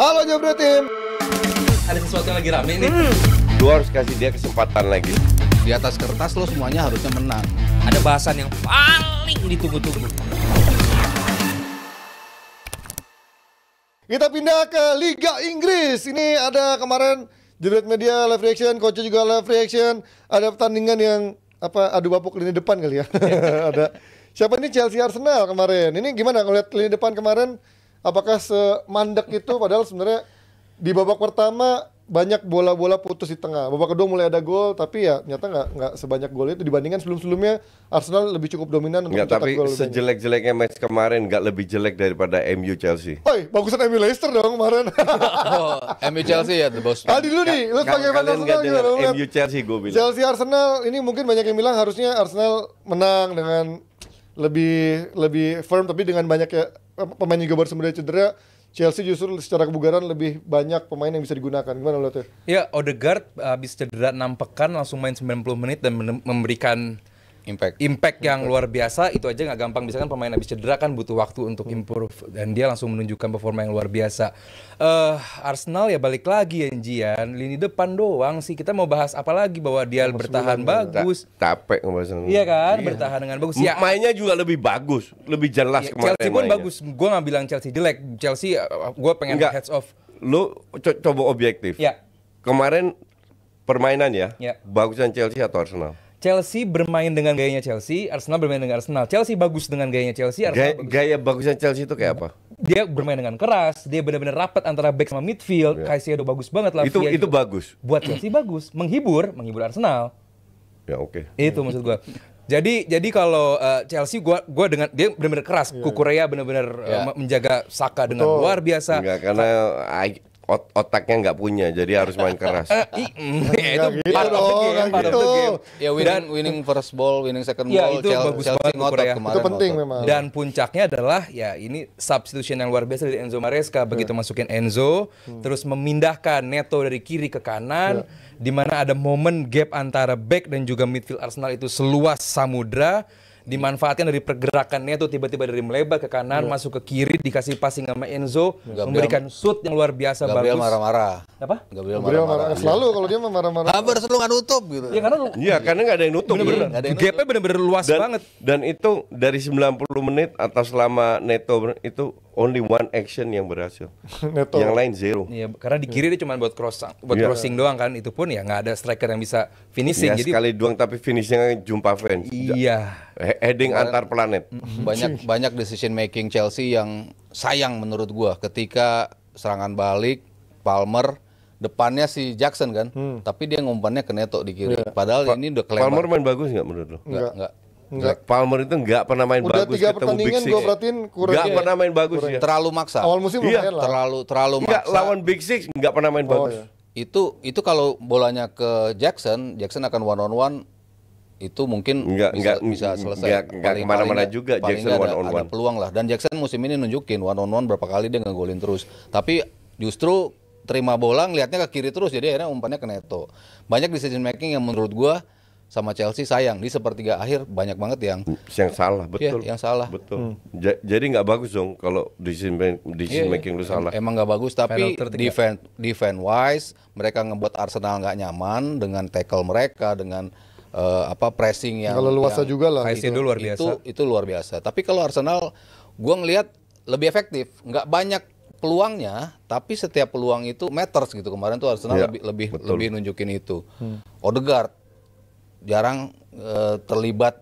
Halo Jabra Tim. Ada sesuatu yang lagi rame nih. Lu harus kasih dia kesempatan lagi. Di atas kertas lo semuanya harusnya menang. Ada bahasan yang paling ditunggu-tunggu. Kita pindah ke Liga Inggris. Ini ada kemarin Jebret Media live reaction, Coach juga live reaction. Ada pertandingan yang adu bapuk lini depan kali ya. Ada siapa ini, Chelsea Arsenal kemarin. Ini gimana ngeliat lini depan kemarin? Apakah semandek itu? Padahal sebenarnya di babak pertama banyak bola-bola putus di tengah. Babak kedua mulai ada gol, tapi ya ternyata nggak sebanyak gol itu dibandingkan sebelum-sebelumnya. Arsenal lebih cukup dominan untuk mencetak tapi gol. sejelek-jeleknya match kemarin nggak lebih jelek daripada MU Chelsea. Oi, bagusan MU Leicester dong kemarin. Oh, MU Chelsea ya, the boss. Adi dulu nih, lu sebagai fan Kalian nggak Arsenal dengar gimana? MU Chelsea gue bilang. Chelsea Arsenal ini mungkin banyak yang bilang harusnya Arsenal menang dengan lebih firm, tapi dengan banyaknya pemain juga baru semudah cedera. Chelsea justru secara kebugaran lebih banyak pemain yang bisa digunakan. Gimana lo tuh? Ya, Odegaard habis cedera 6 pekan langsung main 90 menit dan memberikan impact yang luar biasa. Itu aja nggak gampang. Bisa kan pemain habis cedera kan butuh waktu untuk improve, dan dia langsung menunjukkan performa yang luar biasa. Arsenal ya balik lagi ya Jian, lini depan doang sih. Kita mau bahas apa lagi, bahwa dia bertahan bagus. Capek ngebahasnya. Iya kan, bertahan dengan bagus. Ya, Mainnya juga lebih bagus, lebih jelas ya, kemarin. Chelsea pun mainnya. bagus. Gue nggak bilang Chelsea jelek. Chelsea gue pengen Enggak. heads off. Lu coba objektif. Ya. Kemarin permainan ya. Bagusan Chelsea atau Arsenal? Chelsea bermain dengan gayanya Chelsea, Arsenal bermain dengan Arsenal. Chelsea bagus dengan gayanya Chelsea, Arsenal bagus. Gaya bagusan Chelsea itu kayak apa? Dia bermain dengan keras, dia benar-benar rapat antara back sama midfield. Caicedo bagus banget lah. Itu bagus. Buat Chelsea bagus, menghibur Arsenal. Ya oke. Itu maksud gua. Jadi kalau Chelsea gua dengan dia benar-benar keras, Kukurea benar-benar menjaga Saka dengan luar biasa. Enggak, karena otaknya nggak punya, jadi harus main keras. Itu part of the game, part of the game. Ya winning first ball, winning second Ya, ball, itu bagus banget ngotot Korea. kemarin. Itu penting ngotot. memang. Dan puncaknya adalah ya ini substitution yang luar biasa dari Enzo Maresca. Begitu masukin Enzo, terus memindahkan Neto dari kiri ke kanan, di mana ada momen gap antara back dan juga midfield Arsenal itu seluas samudra. Dimanfaatkan dari pergerakan Neto, tiba-tiba dari melebar ke kanan, masuk ke kiri, dikasih passing sama Enzo, memberikan shoot yang luar biasa. Gabriel bagus. marah-marah. Apa? Gabriel Beliau marah-marah. selalu kalau dia marah-marah. Kabar lu nggak nutup gitu. Ya karena Iya, karena nggak ada yang nutup. bener-bener Nggak ada yang gapnya bener-bener luas banget. Dan itu dari 90 menit atau selama Neto itu only one action yang berhasil. Neto. Yang lain zero. Iya, karena di kiri dia cuma buat Iya. crossing doang kan. Itu pun ya nggak ada striker yang bisa finishing. Ya, Jadi sekali doang tapi finishnya jumpa fans. iya. Heading antar planet. Banyak decision making Chelsea yang sayang menurut gua ketika serangan balik Palmer depannya si Jackson kan, tapi dia ngumpannya ke Neto di kiri. Padahal ini udah kelewat. Palmer main bagus nggak menurut lo? Enggak. Palmer itu nggak pernah main Udah bagus 3 ketemu Big pertandingan Six. gue perhatiin kurang. Nggak pernah main bagus ya. Terlalu maksa. Awal musim Iya, lumayan lah. Terlalu Nggak, maksa. lawan Big Six nggak pernah main bagus. iya. Itu kalau bolanya ke Jackson akan one on one, itu mungkin bisa selesai. Nggak kemana-mana juga paling Jackson nggak one on ada one. peluang lah. Dan Jackson musim ini nunjukin one on one berapa kali dia ngegolin terus. Tapi justru terima bola ngelihatnya ke kiri terus, jadi akhirnya umpannya ke Neto. Banyak decision making yang menurut gua sama Chelsea sayang di sepertiga akhir banyak banget yang salah, betul. yang salah. Betul. Jadi nggak bagus dong kalau decision making lu salah. Emang nggak bagus, tapi Final third defense wise mereka ngebuat Arsenal nggak nyaman dengan tackle mereka, dengan pressing yang Kalau luasa yang- juga lah. Caicedo luar biasa. Itu luar biasa. Tapi kalau Arsenal, gua ngelihat lebih efektif. Nggak banyak peluangnya, tapi setiap peluang itu matters gitu. Kemarin tuh Arsenal Iya, lebih betul. nunjukin itu. Odegaard jarang terlibat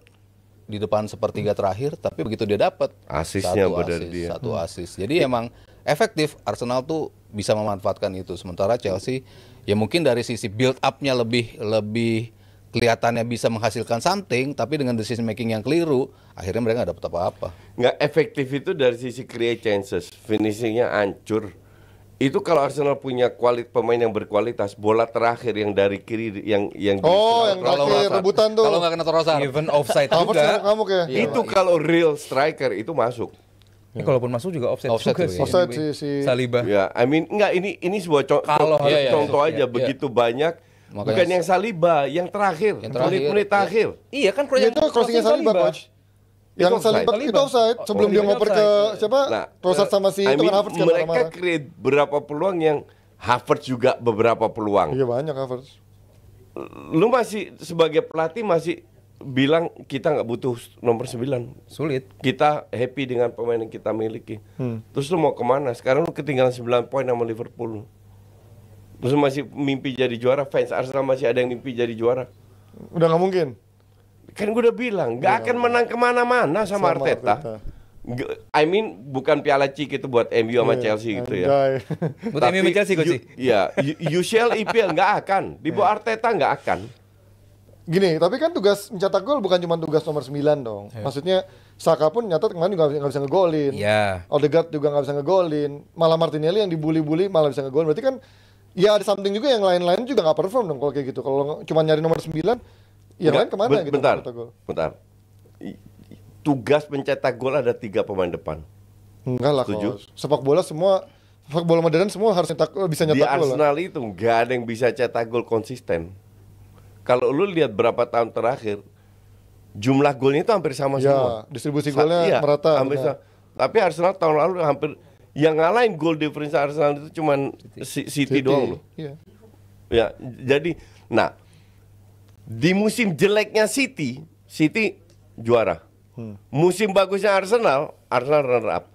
di depan sepertiga terakhir, tapi begitu dia dapat Asisnya dari dia. satu asis. Jadi emang efektif Arsenal tuh bisa memanfaatkan itu. Sementara Chelsea ya mungkin dari sisi build up-nya lebih kelihatannya bisa menghasilkan something, tapi dengan decision making yang keliru, akhirnya mereka nggak dapat apa-apa. Nggak efektif itu dari sisi create chances, finishingnya hancur. Itu kalau Arsenal punya pemain yang berkualitas, bola terakhir yang dari kiri yang Oh, yang terakhir rebutan tuh. Kalau nggak kena Trossard, Even offside Havertz juga. ngamuk ya. itu kalau real striker itu masuk. Ini kalaupun masuk juga offside Offside juga juga, sih. Offside si Saliba. Ya, I mean enggak, ini sebuah contoh aja begitu banyak. Makanya Bukan yang Saliba, yang terakhir, Yang terakhir, menit-menit terakhir. Iya kan itu crossingnya Saliba, coach. Yang Itu offside. saling itu offside sebelum dia ini ngoper ke offside. siapa? Trossard sama si I itu mean, kan Havertz kan mereka marah-marah. create berapa peluang yang Havertz juga beberapa peluang. Iya banyak Havertz. Lu masih sebagai pelatih masih bilang kita nggak butuh nomor 9. Sulit. Kita happy dengan pemain yang kita miliki. Terus lu mau kemana? Sekarang lu ketinggalan 9 poin sama Liverpool. Terus lu masih mimpi jadi juara. Fans Arsenal masih ada yang mimpi jadi juara. Udah nggak mungkin. Kan gue udah bilang nggak akan menang kemana-mana sama Arteta. I mean bukan piala cik itu buat MU sama Chelsea gitu ya. Anjay. Buat MU sama Chelsea, Coach. Iya, UCL IPL nggak akan. Di bawah Arteta nggak akan. Gini, tapi kan tugas mencetak gol bukan cuma tugas nomor 9 dong. Maksudnya Saka pun nyatat kemarin juga nggak bisa ngegolin. Iya. Odegaard juga nggak bisa ngegolin. Malah Martinelli yang dibully-bully malah bisa ngegolin. Berarti kan ya ada something juga yang lain-lain juga nggak perform dong kalau kayak gitu. Kalau cuma nyari nomor 9, yang lain kemana gitu? Bentar, mencetak gol? bentar. Tugas pencetak gol ada 3 pemain depan. Enggak lah, Setuju? kalau sepak bola modern semua harus bisa Di nyetak gol lah. Arsenal itu nggak ada yang bisa cetak gol konsisten. Kalau lu lihat berapa tahun terakhir, jumlah golnya itu hampir sama semua. Ya, distribusi golnya Iya, merata. hampir benar. sama. Tapi Arsenal tahun lalu hampir yang ngalahin gol difference Arsenal itu cuman City doang loh. Iya. Ya, jadi nah di musim jeleknya City juara. Musim bagusnya Arsenal runner up.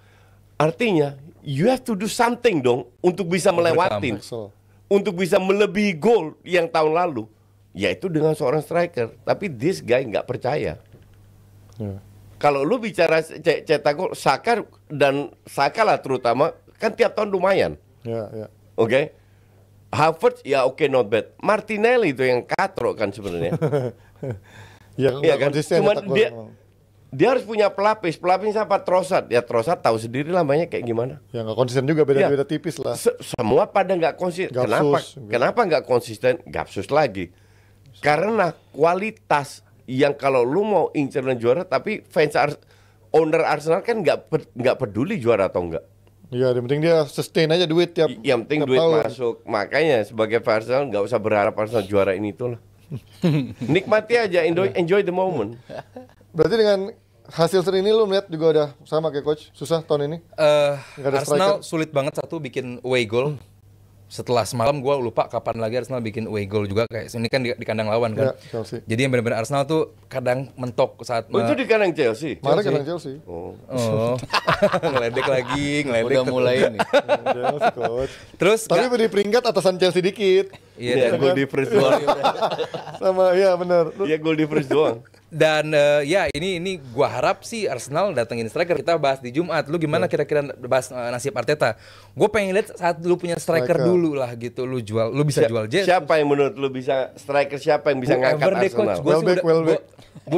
Artinya you have to do something dong untuk bisa melewatin, Excel. untuk bisa melebihi gol yang tahun lalu, yaitu dengan seorang striker. Tapi this guy nggak percaya. Ya. Kalau lu bicara cetak gol, Saka lah terutama kan tiap tahun lumayan. Ya, ya. Oke. Havertz ya oke, not bad. Martinelli itu yang katrok kan sebenarnya. Yang Iya nggak kan? konsisten Cuman nyetak gol dia emang. dia harus punya pelapis. Pelapis siapa? Trossard. Ya Trossard tahu sendiri lah banyak kayak gimana. Ya nggak konsisten juga, beda-beda Ya. tipis lah. Semua pada nggak konsisten. Gapsus. Kenapa nggak konsisten? Gapsus lagi. Karena kualitas yang kalau lu mau incer dan juara, tapi owner Arsenal kan nggak peduli juara atau enggak. Iya, yang penting dia sustain aja duit tiap Yang penting tiap duit tahun. masuk. Makanya sebagai Arsenal nggak usah berharap Arsenal juara ini itulah. Nikmati aja, enjoy the moment. Berarti dengan hasil seri ini lu melihat juga udah sama kayak coach, susah tahun ini. Nggak ada Arsenal striker. sulit banget satu bikin away goal. Setelah semalam gue lupa kapan lagi Arsenal bikin away goal juga, kayak ini kan di kandang lawan kan. Ya, Chelsea. Jadi yang benar-benar Arsenal tuh kadang mentok saat Oh, itu di kandang Chelsea. Kemarin kandang Chelsea. Oh. Oh, ngeledek lagi, ngeledek. Udah mulai ini. Chelsea, coach. Terus Tapi nggak- di peringkat atasan Chelsea dikit. iya, Ya, dan, gol difference doang. Sama ya benar. Ya gol difference doang. dan, ya ini gua harap sih Arsenal datengin striker. Kita bahas di Jumat. Lu gimana kira-kira bahas nasib Arteta? Gue pengen lihat saat lu punya striker dulu lah gitu. Lu bisa jual jet. Siapa yang menurut lu bisa striker, siapa yang bisa ngangkat Whoever deh, Arsenal? Gue sih, Welbeck.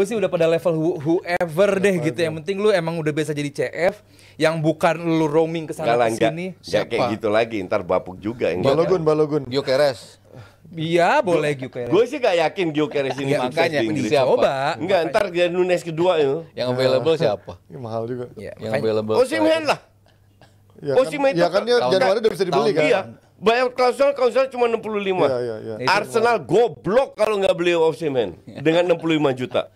sih udah pada level whoever deh gitu. Yang penting lu emang udah bisa jadi CF, yang bukan lu roaming ke sana ke sini. Nggak kayak gitu lagi, ntar bapuk juga yang Balogun. Gyökeres. Iya, boleh gitu. Gue sih gak yakin Gyökeres ini Ya, sukses makanya, di Inggris. siapa? Coba. Enggak, ntar dia Nunes kedua itu. Yang available siapa? Ini mahal juga. Ya, Yang makanya- available. Osimhen lah. Ya Oh, kan, si Maito ya kan dia tahun- Januari udah bisa dibeli kan. Iya. Bayar klausul cuma 65. Iya. Arsenal goblok kalau nggak beli Osimhen dengan 65 juta.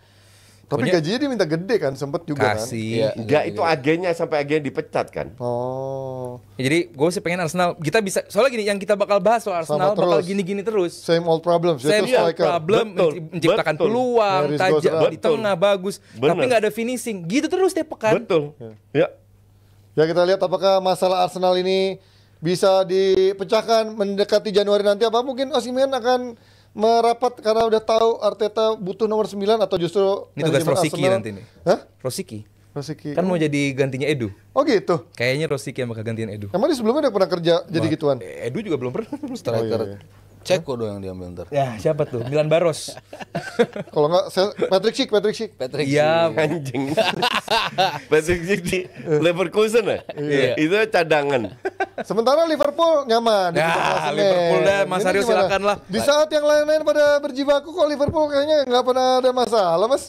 Tapi gajinya dia minta gede kan, sempet juga kan. kasih. Iya. Enggak, itu agennya sampai agen dipecat kan. Oh, Ya, jadi gue sih pengen Arsenal, kita bisa, soalnya gini, yang kita bakal bahas soal Arsenal bakal terus. gini-gini terus. same old problems. Dia Saya tuh striker. problem Betul, menciptakan betul. peluang, Nyaris tajam gol di betul. tengah bagus, Bener. tapi nggak ada finishing. Gitu terus tiap pekan. Betul. Ya. Ya kita lihat apakah masalah Arsenal ini bisa dipecahkan mendekati Januari nanti, apa mungkin Osimhen akan merapat karena udah tahu Arteta butuh nomor 9, atau justru Ini tugas manajemen Rosicky Arsenal- nanti nih. Hah? Rosicky. Rosicky. Kan mau jadi gantinya Edu. Oh gitu. Kayaknya Rosicky yang bakal gantiin Edu. Emang dia sebelumnya udah pernah kerja jadi gituan? Edu juga belum pernah. Striker Oh, iya. Ceko dong yang diambil ntar. Ya, siapa tuh? Milan Baros. Kalau nggak Patrick Schick. Patrick. Iya. Anjing. Patrick Schick di Leverkusen ya? Iya. Itu cadangan. Sementara Liverpool nyaman di Ya, puncak klasemen. Liverpool dah, Mas Ini Aryo gimana? silakan lah. Di saat yang lain-lain pada berjibaku, kok Liverpool kayaknya nggak pernah ada masalah, Mas?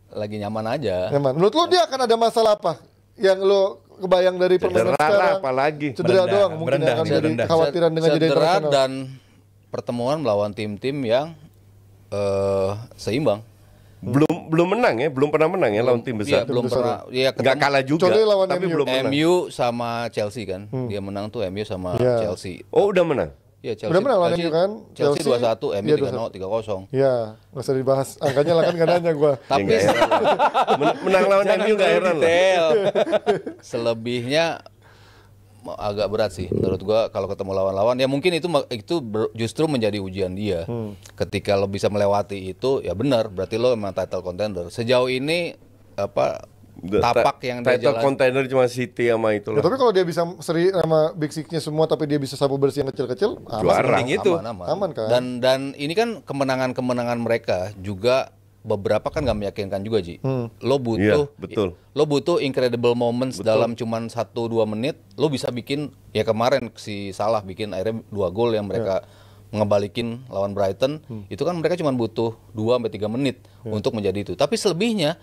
Lagi nyaman aja. Nyaman. Menurut lo dia akan ada masalah apa? Yang lo kebayang dari permainan Cedera lah sekarang? apalagi. Cedera Merendah, doang mungkin merendah, yang akan dia jadi merendah. kekhawatiran dengan jeda Cedera internasional. dan pertemuan melawan tim-tim yang seimbang. Belum menang ya, belum pernah menang ya lawan tim besar. Iya, belum pernah. Ya, Nggak kalah juga, Contohnya lawan tapi MU. belum menang. MU sama Chelsea kan. Dia menang tuh MU sama Iya. Chelsea. Oh, udah menang. Ya, Chelsea. Udah menang lawan MU kan? Chelsea Chelsea 2-1, MU iya, 3-0, 3-0. Ya, nggak usah dibahas. Angkanya lah kan nggak nanya gue. Tapi Ya, nggak heran. Menang lawan MU nggak heran lah. selebihnya agak berat sih menurut gua kalau ketemu lawan-lawan ya mungkin itu justru menjadi ujian dia. Ketika lo bisa melewati itu ya benar berarti lo memang title contender. Sejauh ini apa tapak yang dia Title jalan contender cuma City sama itu Ya, lah. tapi kalau dia bisa seri sama Big Six-nya semua, tapi dia bisa sapu bersih yang kecil-kecil, Juara. Mending itu. Aman kan? Dan ini kan kemenangan-kemenangan mereka juga beberapa kan nggak meyakinkan juga Ji. Lo butuh Iya, betul. Lo butuh incredible moments dalam cuman 1-2 menit. Lo bisa bikin ya kemarin si Salah bikin akhirnya 2 gol yang mereka ngebalikin lawan Brighton. Itu kan mereka cuma butuh 2 sampai 3 menit untuk menjadi itu. Tapi selebihnya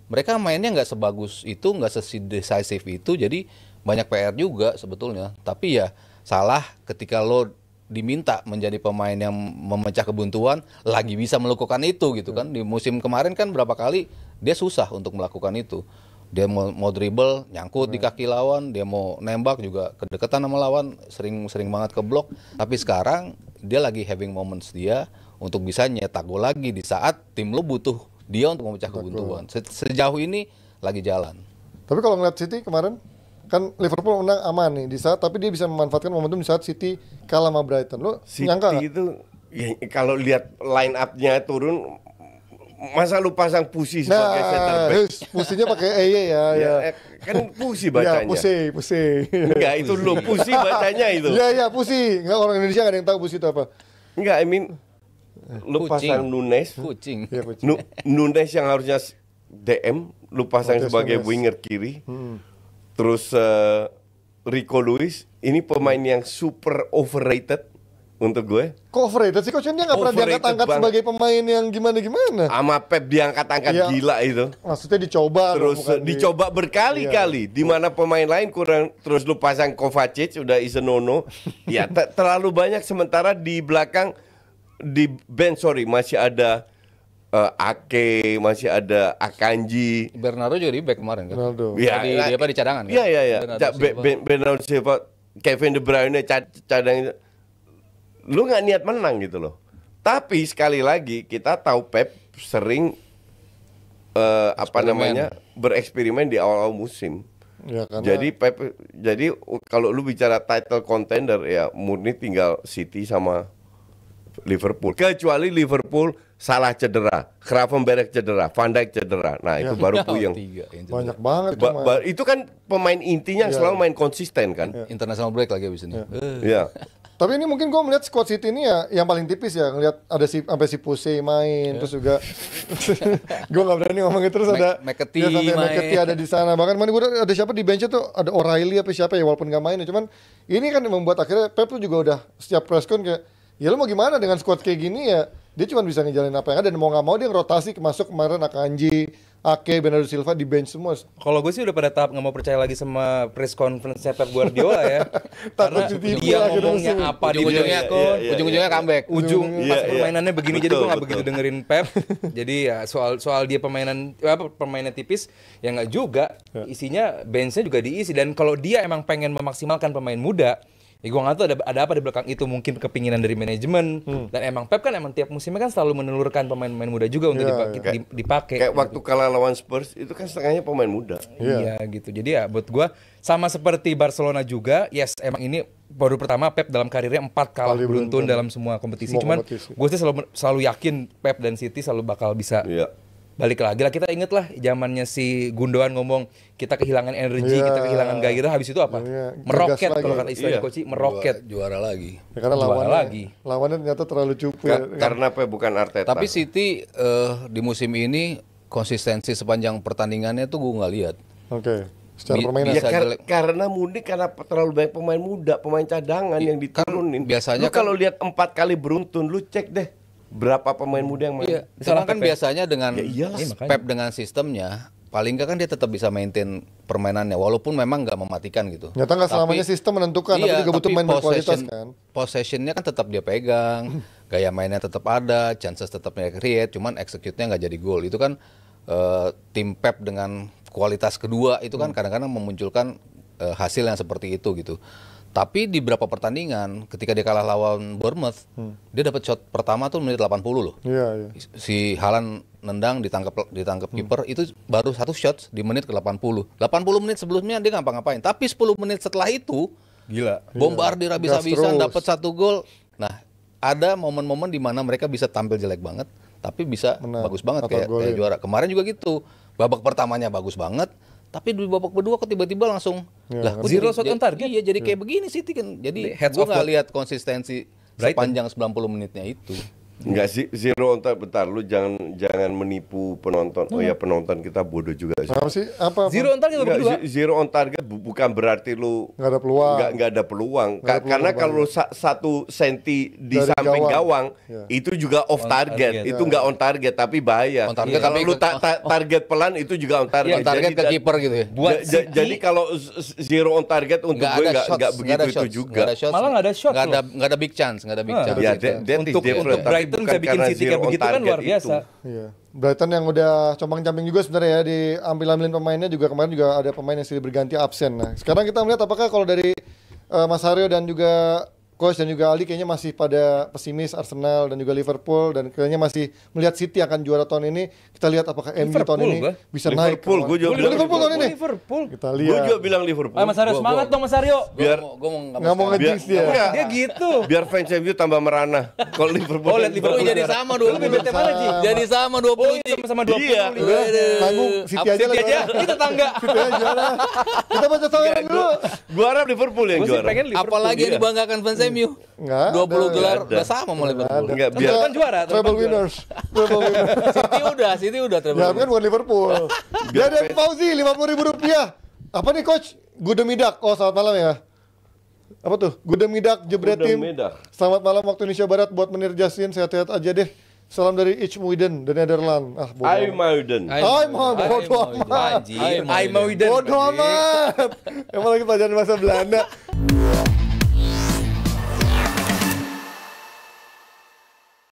mereka mainnya nggak sebagus itu, nggak decisive itu. Jadi banyak PR juga sebetulnya. Tapi ya Salah ketika lo diminta menjadi pemain yang memecah kebuntuan lagi bisa melakukan itu gitu kan. Di musim kemarin kan berapa kali dia susah untuk melakukan itu. Dia mau dribble nyangkut di kaki lawan, dia mau nembak juga kedekatan sama lawan, sering banget ke blok. Tapi sekarang dia lagi having moments dia untuk bisa nyetak gol lagi di saat tim lo butuh dia untuk memecah kebuntuan. Sejauh ini lagi jalan. Tapi kalau ngeliat City kemarin, kan Liverpool menang aman nih di saat, tapi dia bisa memanfaatkan momentum di saat City kalah sama Brighton. Lo nyangka nggak? City itu ya, kalau lihat line up-nya turun, masa lu pasang Pusi sebagai center back? Pusinya pakai EY ya. Kan Pusi Ya, bacanya. Pusi. Enggak, itu lu Pusi bacanya itu. Iya, Pusi. Nggak, orang Indonesia nggak ada yang tahu Pusi itu apa. Enggak, I mean lu Kucing. pasang Nunes. Kucing. Iya, Pusi. Nunes yang harusnya DM, lu pasang Nunes. sebagai winger kiri. Terus Rico Lewis, ini pemain yang super overrated untuk gue. Kok overrated sih? Kok dia nggak pernah Overrated diangkat-angkat banget. sebagai pemain yang gimana-gimana? Sama Pep diangkat-angkat Iya. gila itu. Maksudnya dicoba. Terus bukan dicoba berkali-kali di mana pemain lain kurang, terus lu pasang Kovacic udah isenono. Ya terlalu banyak, sementara di belakang di bench masih ada Ake, masih ada Akanji. Bernardo juga di back kemarin kan. Ronaldo. Ya, Di apa di cadangan kan? Iya, iya, iya. Bernardo Silva. Bernardo Silva, Kevin De Bruyne cadang. Lu nggak niat menang gitu loh. Tapi sekali lagi kita tahu Pep sering bereksperimen di awal-awal musim. Ya, karena Jadi kalau lu bicara title contender ya murni tinggal City sama Liverpool. Kecuali Liverpool salah cedera, Gravenberch cedera, Van Dijk cedera. Nah, itu baru puyeng. Tiga, yang banyak banget. cuma. Itu kan pemain intinya yang selalu main konsisten kan. international break lagi abis ini. Iya. Tapi ini mungkin gue melihat squad City ini ya yang paling tipis ya, ngelihat ada sampai si Puse main, terus juga gue nggak berani ngomongin terus ada McAtee ya, sampai main. McAtee ada di sana. Bahkan mana gue ada siapa di bench tuh, ada O'Reilly apa siapa ya, walaupun nggak main ya. Cuman ini kan yang membuat akhirnya Pep tuh juga udah setiap press con kayak ya lu mau gimana dengan squad kayak gini ya, dia cuma bisa ngejalanin apa yang ada, dan mau nggak mau dia ngerotasi masuk kemarin Akanji, Ake, Bernardo Silva di bench semua. Kalau gue sih udah pada tahap nggak mau percaya lagi sama press conference Pep Guardiola ya. Takut Karena ditipu dia lagi ngomongnya langsung. apa di Ujung-ujungnya belakang, ujung-ujungnya comeback. ujung Iya, pas iya. permainannya begini, jadi gue nggak Betul, begitu betul. dengerin Pep. Jadi ya soal dia permainnya tipis ya nggak juga. Isinya benchnya juga diisi, dan kalau dia emang pengen memaksimalkan pemain muda, ya gue nggak tahu ada apa di belakang itu. Mungkin kepinginan dari manajemen, dan emang Pep kan emang tiap musimnya kan selalu menelurkan pemain-pemain muda juga untuk dipakai. Kayak waktu kalah lawan Spurs itu kan setengahnya pemain muda. Iya gitu. Jadi ya buat gua sama seperti Barcelona juga, yes emang ini baru pertama Pep dalam karirnya 4 kalah Kali beruntun beruntun. dalam semua kompetisi. Semua Cuman kompetisi. gue sih selalu yakin Pep dan City selalu bakal bisa Iya. balik lagi lah. Kita inget lah zamannya si Gundogan ngomong kita kehilangan energi, Iya. kita kehilangan gairah, habis itu apa? Iya, Meroket gegas kalau lagi. kata istilahnya Iya. Koci, meroket. Juara lagi. Ya, karena Juara lagi. lawannya ternyata terlalu cupu ya. Karena apa bukan Arteta. Tapi City di musim ini konsistensi sepanjang pertandingannya tuh gue nggak lihat. Oke, secara Bi- permainan. Ya, bisa jelek. karena mudik, karena terlalu banyak pemain muda, pemain cadangan yang diturunin. biasanya lu kalau lihat 4 kali beruntun, lu cek deh berapa pemain muda yang main. Iya. Karena kan biasanya dengan Ya iyalah. Iya, makanya. Pep dengan sistemnya paling nggak kan dia tetap bisa maintain permainannya walaupun memang nggak mematikan gitu. Nyata nggak selamanya Tapi- sistem menentukan, tapi Iya, juga butuh tapi main berkualitas possession- kan. possessionnya kan tetap dia pegang, gaya mainnya tetap ada, chances tetap dia create, cuman execute-nya nggak jadi gol. Itu kan tim Pep dengan kualitas kedua itu kan kadang-kadang memunculkan hasil yang seperti itu gitu. Tapi di beberapa pertandingan ketika dia kalah lawan Bournemouth, dia dapat shot pertama tuh menit 80 loh. Iya, iya. Si Haaland nendang ditangkap kiper itu baru satu shot di menit ke-80. 80 menit sebelumnya dia ngapa-ngapain. Tapi 10 menit setelah itu Gila. bombardir Gas habis-habisan terus. dapat satu gol. Nah, ada momen-momen di mana mereka bisa tampil jelek banget tapi bisa Menang bagus banget atau kayak golin. juara. Kemarin juga gitu. Babak pertamanya bagus banget, tapi di babak kedua kok tiba-tiba langsung kok Zero jadi- shot on target. Iya, jadi kayak begini City kan. Jadi Heads gua off nggak buat lihat konsistensi Brighton. sepanjang 90 menitnya itu. Enggak sih, zero on target. Bentar, lu jangan menipu penonton. Oh ya, penonton kita bodoh juga sih. Apa sih? Apa? Zero on target babak Enggak, kedua. zero on target bukan berarti lu Nggak ada peluang. nggak ada peluang. Nggak ada peluang Karena kembali. kalau satu senti di Dari samping gawang. gawang, Ya. itu juga off On target. target. Itu nggak on target tapi bahaya. On target Kalau tapi lu target pelan itu juga on target. On target ke kiper gitu ya. Buat City- Jadi kalau zero on target untuk gue nggak begitu itu juga. Malah nggak ada shots nggak ada big chance, nggak ada big chance. Ya, gitu. that is Untuk different. Tapi Brighton bukan bisa bikin karena City zero kayak on begitu kan target luar biasa. itu. Iya. Brighton yang udah compang-camping juga sebenarnya ya di ambil-ambilin pemainnya juga kemarin juga ada pemain yang silih berganti absen. Nah, sekarang kita melihat apakah kalau dari Mas Haryo dan juga Coach dan juga Ali kayaknya masih pada pesimis Arsenal dan juga Liverpool dan kayaknya masih melihat City akan juara tahun ini. Kita lihat apakah MU tahun Liverpool ini gua. bisa naik. Liverpool, gua juga bilang Liverpool tahun ini. Liverpool. Kita Gue lihat. juga bilang Liverpool. Mas Aryo semangat dong Mas Aryo. Biar Gue mau Nggak mau biar, nge-jinx dia. Enggak. Dia gitu. Biar fans MU tambah merana. Kalau Liverpool. Oh, lihat Liverpool jadi sama dua. Lebih bete mana Ji? Jadi sama 20. Oh, iya, sama-sama 20. Iya. Tanggung City aja lah. City aja, juara. ini tetangga. City aja juara. Kita baca saweran dulu. Gue harap Liverpool yang Gue sih juara. pengen Liverpool. Apalagi yang Iya. dibanggakan fans MU. Nggak 20 ada. gelar Nggak ada. udah sama sama Liverpool. Enggak, Kita biar Kan juara, treble treble winners. Treble winners. City udah treble. Ya kan bukan Liverpool. Jadi Fauzi 50.000 rupiah. Apa nih coach? Gudemidak. Oh selamat malam ya. Apa tuh? Gudemidak Jebretim. Gudemidak. Selamat malam waktu Indonesia Barat buat Menir Jasin. Sehat-sehat aja deh. Salam dari IJmuiden, The Netherlands. Ah bodoh. Aymauden. Bodoh amat. Anjir. Aymauden. Bodoh amat. Emang lagi pelajaran bahasa Belanda.